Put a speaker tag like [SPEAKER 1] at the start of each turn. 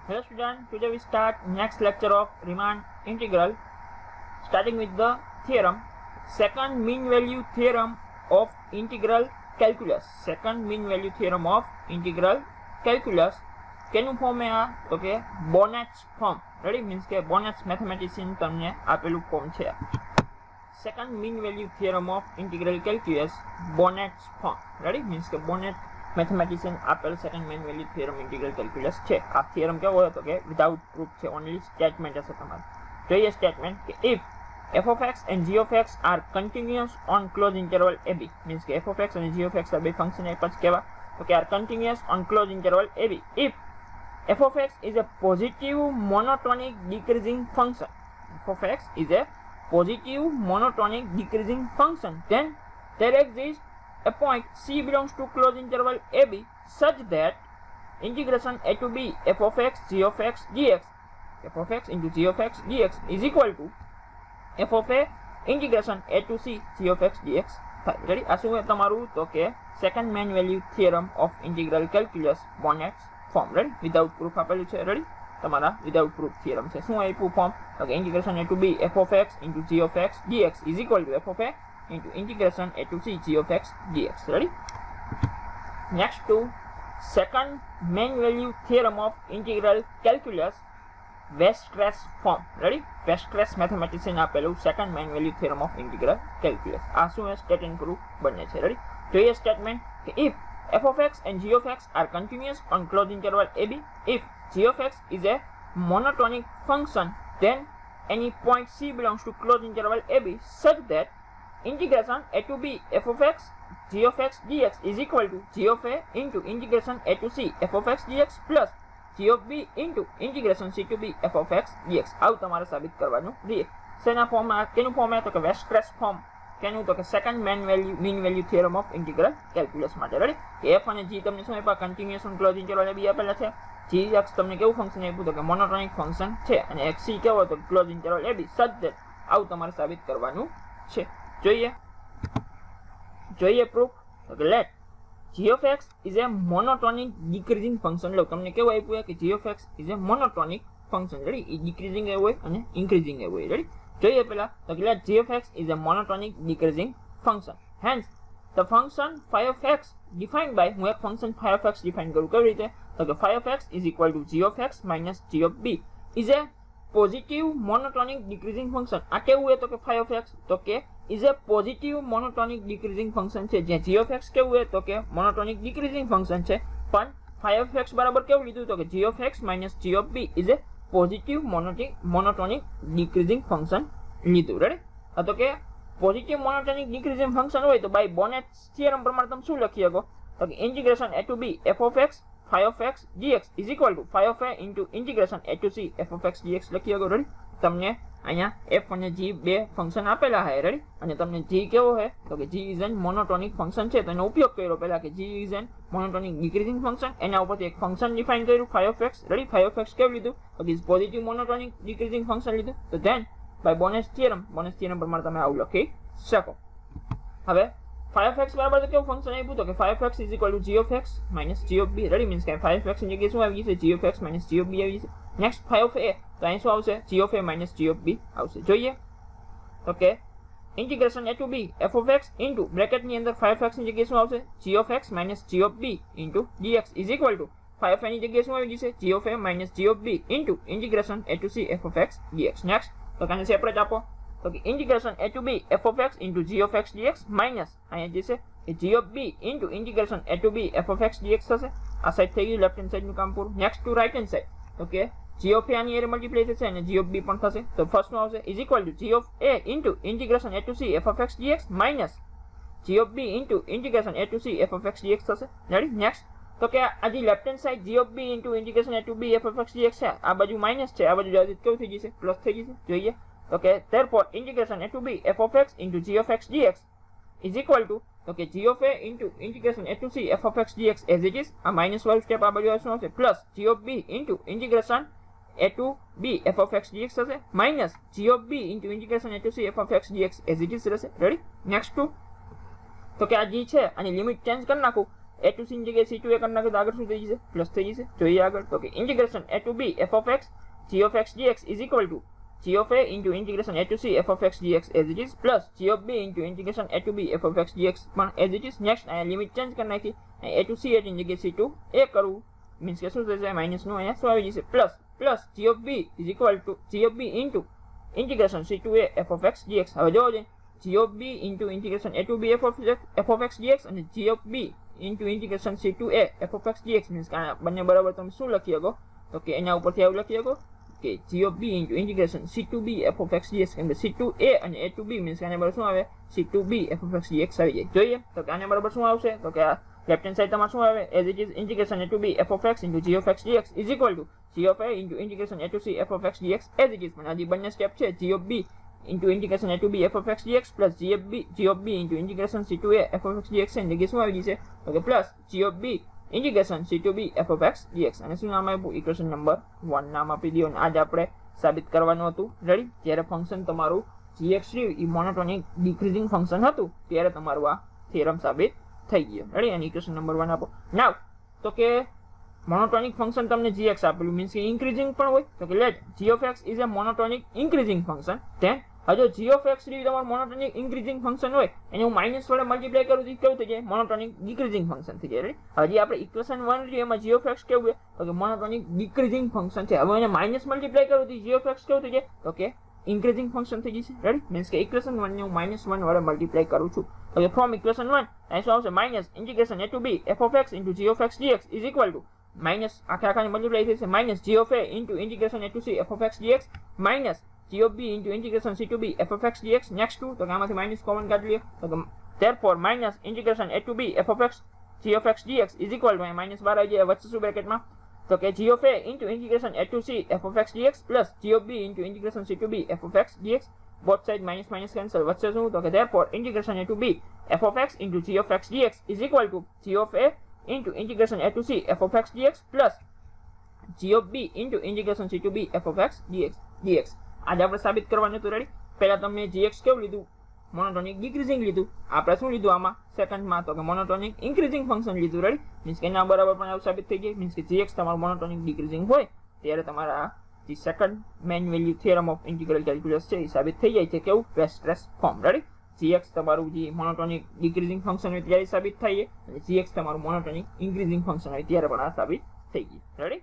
[SPEAKER 1] Hello student, today we start next lecture of Riemann integral, starting with the theorem, second mean value theorem of integral calculus. Second mean value theorem of integral calculus. કેનું form હે આ તો કે બોનેટ્સ form. Ready means કે બોનેટ્સ mathematician તમને આપેલું form છે. Second mean value theorem of integral calculus Bonnet's form. Ready means કે બોનેટ મેથેમેટિશિયન આપેલ second mean value theorem integral calculus છે. આ થિયરમ કેવો હોય તો કે વિધાઉટ પ્રૂફ છે, ઓનલી સ્ટેટમેન્ટ હશે તમારે. જોઈએ સ્ટેટમેન્ટ કે if f of x and g of x are continuous on closed interval ab, means કે f of x અને g of x આ બે ફંક્શન એક પછી કેવા તો કે are continuous on closed interval ab. If f of x is a positive monotonic decreasing function, f of x is a positive monotonic decreasing function, then there exists a point c belongs to closed interval ab such that integration a to b f of x g of x dx, f of x into g of x dx is equal to f of a integration a to c g of x dx થાય. Ready આ શું તમારું તો કે second mean value theorem of integral calculus Bonnet's form. Ready without proof આપેલું છે. Ready તમારા without proof theorem છે. શું આપ્યું ફોર્મ તો કે integration a to b f of x into g of x dx is equal to f of a into integration a to c g of x dx. Ready? Next to second main value theorem of integral calculus, Weierstrass form. Ready? Weierstrass mathematician આપેલું second main value theorem of integral calculus. આ શું statement proof બને છે. Ready જોઈએ statement કે if f of x and g of x are continuous on closed interval ab, if g of x is a monotonic function, then any point c belongs to closed interval ab such that integration a to b f of x g of x dx is equal to g of a into integration a to c f of x dx plus g of b into integration c to b f of x dx. આવું તમારે સાબિત કરવાનું રહે. શેના ફોર્મમાં કેનું form હે તો કે વેસ્ટ્રેસ ફોર્મ. કેનું તો કે second mean value theorem of integral calculus માટે. રેડી f અને g તમને શું આપ્યા continuous on close interval ab આપેલા છે. g x તમને કેવું ફંક્શન આપ્યું તો કે મોનોટોનિક ફંક્શન છે અને x c કેવો તો close interval ab such that આવું તમારે સાબિત કરવાનું છે. જોઈએ પ્રૂફ તો કે let g of x is a monotonic decreasing function. લો તમને કેવું આપ્યું છે કે g of x is a monotonic function. Ready એ ડિક્રીઝિંગ એવું હોય અને ઇન્ક્રીઝિંગ એવું હોય. રેડી જોઈએ પહેલા તો કે let g of x is a monotonic decreasing function, hence the function phi of x defined by, હું એક function phi of x define કરું કેવી રીતે તો કે phi of x is equal to g of x minus g of b is a positive monotonic decreasing function. આ કેવું હોય તો કે phi of x તો કે is a positive monotonic decreasing function છે. જ્યાં g of x કેવું હોય તો કે monotonic decreasing function છે, પણ phi of x બરાબર કેવું લીધું તો કે g of x minus g of b is a positive monotonic decreasing function લીધું. રેડી આ તો કે પોઝિટિવ મોનોટોનિક ડિક્રીઝિંગ ફંક્શન હોય તો બાય બોનેટ્સ થિયરમ પ્રમાણે તમે શું લખી શકો તો કે integration a to b f of x phi of x dx is equal to phi of a into integration a to c f of x dx લખી શકો. રેડી તમને અહીંયા f અને g બે ફંક્શન આપેલા છે. રેડી અને તમને g કેવો છે તો કે g is an monotonic function છે, તો એનો ઉપયોગ કર્યો પહેલા કે g is an monotonic decreasing function. એના ઉપરથી એક ફંક્શન ડિફાઇન કર્યું phi of x. Ready phi of x કેવું લીધું તો કે પોઝિટિવ મોનોટોનિક ડિક્રીઝિંગ ફંક્શન લીધું. તો ધેન by બોનેટ્સ થિયરમ પ્રમાણે તમે આવું લખી શકો. હવે phi of x બરાબર તો કેવું ફંક્શન આપ્યું તો કે phi of x is equal to g of x minus g of b. Ready means કે phi of x ની જગ્યાએ શું આવી જશે g of x minus g of b આવી જશે. નેક્સ્ટ phi of a તો અહીં શું આવશે g of a minus g of b આવશે. જોઈએ તો કે integration a to b f of x into bracket ની અંદર phi of x ની જગ્યાએ શું આવશે g of x minus g of b into dx is equal to phi of a ની જગ્યાએ શું આવી જશે g of a minus g of b into integration a to c f of x dx. Next તો કાને separate આપો તો કે integration a to b f of x into g of x dx minus અહીંયા જે છે એ g of b into integration a to b f of x dx થશે. આ સાઈડ થઈ ગયું લેફ્ટ હેન્ડ સાઈડનું કામ પૂરું. Next to right hand side તો કે g of a આની એરે મલ્ટીપ્લાય થશે અને g of b પણ થશે. તો ફર્સ્ટ નું આવશે is equal to g of a into integration a to c f of x dx minus g of b into integration a to c f of x dx થશે. Ready next તો કે આ જે left hand side g of b into integration a to b f of x dx છે, આ બાજુ minus છે, આ બાજુ કેવું થઈ જશે પ્લસ થઈ જશે. જોઈએ તો કે therefore integration a to b f of x into g of x dx is equal to તો કે g of a into integration a to c f of x dx as it is. આ minus વાળું step આ બાજુ શું આવશે plus g of b into integration a to b f of x dx થશે minus g of b into integration a to c f of x dx as it is રહેશે. Ready next to તો કે આ g છે આની limit change કરી નાખું a to c ની જગ્યાએ c to a કરી નાખો તો આગળ શું થઈ જશે પ્લસ થઈ જશે જોઈએ આગળ તો કે integration a to b f of x g of x dx is equal to g of a into integration a to c f of x dx as it is plus g of b into integration a to b f of x dx પણ as it is. next અહીંયા limit change કરી નાખી a to c ની જગ્યાએ c to a કરવું means કે શું થશે માઇનસ નું અહીંયા શું આવી જશે plus g of b is equal to g of b into integration c to a f of x dx. હવે જોવો જોઈએ g of b into integration a to b f of x dx અને g of b into integration c to a f of x dx means કે બંને બરાબર તમે શું લખી શકો તો કે એના ઉપરથી આવું લખી શકો કે g of b into integration c to b f of x dx કેમ કે c to a અને a to b મીન્સ કે આને બરાબર શું આવે c to b f of x dx આવી જાય. જોઈએ તો કે આને બરાબર શું આવશે તો કે આ લેફ્ટ હેન્ડ સાઈડ તમારે શું આવે as it is integration a to b f of x into g of x dx is equal to g of a into integration a to c f of x dx as it is. પણ હજી બંને step છે g of b into integration a to b f of x dx plus g of b into integration c to a f of x dx એની જગ્યાએ શું આવી જશે તો કે plus g of b integration c to b f of x dx અને શું નામ આપ્યું ઇક્વેશન નંબર 1 નામ આપી દો. અને આજ આપણે સાબિત કરવાનું હતું રેડી જ્યારે ફંક્શન તમારું gx એ મોનોટોનિક ડિક્રીઝિંગ ફંક્શન હતું ત્યારે તમારું આ થિયરમ સાબિત થઈ ગયો રેડી. અને ઇક્વેશન નંબર 1 આપો નાવ તો કે મોનોટોનિક ફંક્શન તમને gx આપેલું મીન્સ કે ઇન્ક્રીઝિંગ પણ હોય તો કે let g of x is a monotonic increasing function then જો g of x તમારું મોનોટોનિક ઇન્ક્રીઝિંગ ફંક્શન હોય એને હું માઇનસ વડે મલ્ટીપ્લાય કરું તો કેવું થઈ જાય મોનોટોનિક ડિક્રીઝિંગ ફંક્શન થઈ જાય. હજી આપણે ઇક્વેશન 1 લઈએ એમાં g of x કેવું છે તો કે મોનોટોનિક ડિક્રીઝિંગ ફંક્શન છે. હવે એને માઇનસ મલ્ટીપ્લાય કરું તો g of x કેવું થઈ જાય તો કે ઇન્ક્રીઝિંગ ફંક્શન થઈ જશે રેડી. મીન્સ કે ઇક્વેશન 1 ને હું -1 વડે મલ્ટીપ્લાય કરું છું તો કે ફ્રોમ ઇક્વેશન 1 અહીં શું આવશે minus integration a to b f of x into g of x dx is equal to minus આખા મલ્ટીપ્લાય થશે minus g of a into integration a to c f of x dx minus g of b into integration c to b f of x dx. next to તો કે આમાંથી minus common કાઢી લ્યો તો કે therefore minus integration a to b f of x g of x dx is equal to -12 આવી જાય વચ્ચે શું બ્રેકેટમાં તો કે g of a into integration a to c f of x dx plus g of b into integration c to b f of x dx both side minus cancel વચ્ચે શું તો કે therefore integration a to b f of x into g of x dx is equal to g of a into integration a to c f of x dx plus g of b into integration c to b f of x dx. આજે આપણે સાબિત કરવાનું હતું ready. પહેલા તમને gx કેવું લીધું monotonic ડિક્રીઝિંગ લીધું આપણે શું લીધું આમાં સેકન્ડમાં તો કે મોનોટોનિક ઇન્ક્રીઝિંગ ફંક્શન લીધું રેડી. મીન્સ કે એના બરાબર પણ આવું સાબિત થઈ જાય મીન્સ કે gx તમારું મોનોટોનિક ડિક્રીઝિંગ હોય ત્યારે તમારા જે second main value theorem of integral calculus છે એ સાબિત થઈ જાય છે કેવું વેસ્ટ્રેસ ફોર્મ રેડી. gx તમારું જે મોનોટોનિક ડિક્રીઝિંગ ફંક્શન હોય ત્યારે સાબિત થાય અને gx તમારું મોનોટોનિક ઇન્ક્રીઝિંગ ફંક્શન હોય ત્યારે પણ આ સાબિત થઈ ગયું રેડી.